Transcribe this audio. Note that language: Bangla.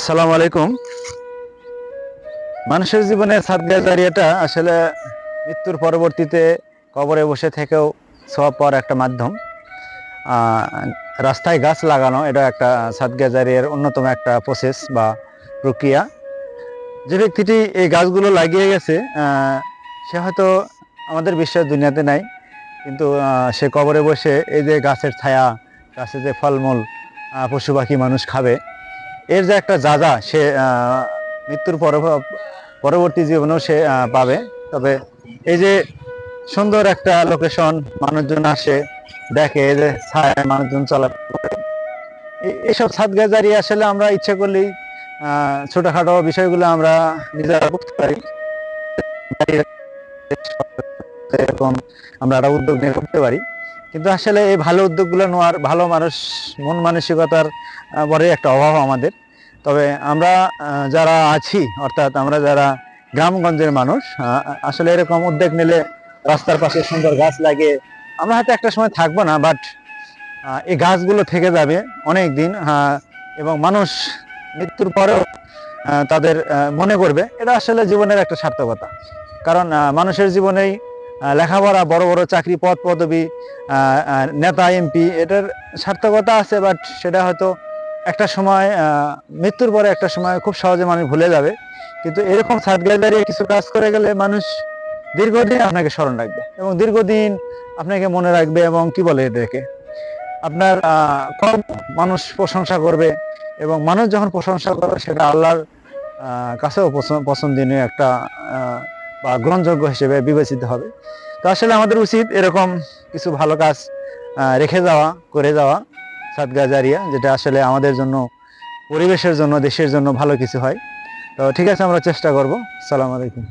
আসসালামু আলাইকুম। মানুষের জীবনে সাদকা জারিয়াটা আসলে মৃত্যুর পরবর্তীতে কবরে বসে থেকেও সওয়াব পাওয়ার একটা মাধ্যম। আহ, রাস্তায় গাছ লাগানো এটা একটা সাদকা জারিয়ার অন্যতম একটা প্রসেস বা প্রক্রিয়া। যে ব্যক্তিটি এই গাছগুলো লাগিয়ে গেছে সে হয়তো আমাদের বিশ্বের দুনিয়াতে নাই, কিন্তু সে কবরে বসে এই যে গাছের ছায়া, গাছে যে ফলমূল পশু পাখি মানুষ খাবে, এর যে একটা যা সে মৃত্যুর পরবর্তী জীবনেও সে পাবে। তবে এই যে সুন্দর একটা লোকেশন, মানুষজন আসে দেখে, এই যে ছায়ায় মানুষজন চলাফেরা করে, এইসব সাদকা জারিয়া আসলে আমরা ইচ্ছে করলেই ছোটখাটো বিষয়গুলো আমরা নিজেরা করতে পারি। এরকম আমরা একটা উদ্যোগ নিয়ে করতে পারি, কিন্তু আসলে এই ভালো উদ্যোগগুলো নেওয়ার ভালো মানুষ মন মানসিকতার বড় একটা অভাব আমাদের। তবে আমরা যারা আছি, অর্থাৎ আমরা যারা গ্রামগঞ্জের মানুষ, আসলে এরকম উদ্যোগ নিলে রাস্তার পাশে সুন্দর গাছ লাগিয়ে, আমরা হয়তো একটা সময় থাকবো না, বাট এই গাছগুলো থেকে যাবে অনেক দিন, এবং মানুষ মৃত্যুর পরেও তাদের মনে করবে। এটা আসলে জীবনের একটা সার্থকতা। কারণ মানুষের জীবনেই লেখাপড়া, বড় বড় চাকরি, পদ পদবি, নেতা এমপি, এটার সার্থকতা আছে, বাট সেটা হয়তো একটা সময় মৃত্যুর পরে একটা সময় খুব সহজে মানুষ ভুলে যাবে। কিন্তু এরকম সাদকা জারিয়া কিছু কাজ করে গেলে মানুষ দীর্ঘদিন আপনাকে স্মরণ রাখবে এবং দীর্ঘদিন আপনাকে মনে রাখবে, এবং কি বলে এটাকে, আপনার কম মানুষ প্রশংসা করবে। এবং মানুষ যখন প্রশংসা করবে সেটা আল্লাহর কাছেও পছন্দনীয় একটা বা গ্রহণযোগ্য হিসেবে বিবেচিত হবে। তো আসলে আমাদের উচিত এরকম কিছু ভালো কাজ রেখে যাওয়া, করে যাওয়া, সাদকা জারিয়া, যেটা আসলে আমাদের জন্য, পরিবেশের জন্য, দেশের জন্য ভালো কিছু হয়। তো ঠিক আছে, আমরা চেষ্টা করব। আসসালামু আলাইকুম।